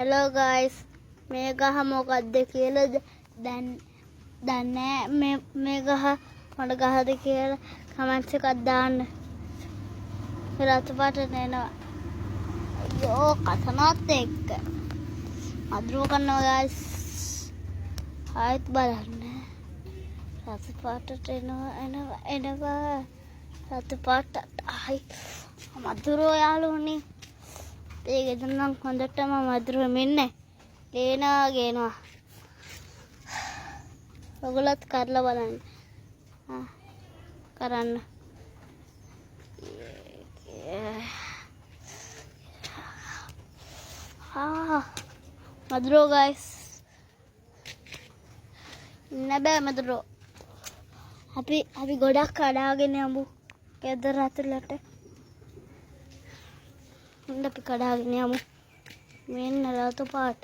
Hello guys, මේ ගහ මොකක්ද කියලා දැන් දන්නේ මේ ගහ මොන ගහද කියලා කමෙන්ට්ස් එකක් දාන්න. රතු පාටට එනවා. අයියෝ කසනත් එක්ක. අද්රුව කරනවා guys. ආයෙත් බලන්න. රතු පාටට එනවා. රතු පාටට ආයි මధుරෝ යාළුවනේ. ඒක නම් හොඳටම මధుරව මෙන්නේ ලේනා ගේනවා. ඔයගොල්ලොත් කරලා බලන්න. කරන්න. මధుරෝ guys. නබෑ මధుරෝ. අපි ගොඩක් කඩාගෙන යමු. ගෙදර ඇතුළට. අපි කඩාගෙන යමු. මෙන්න රතු පාට.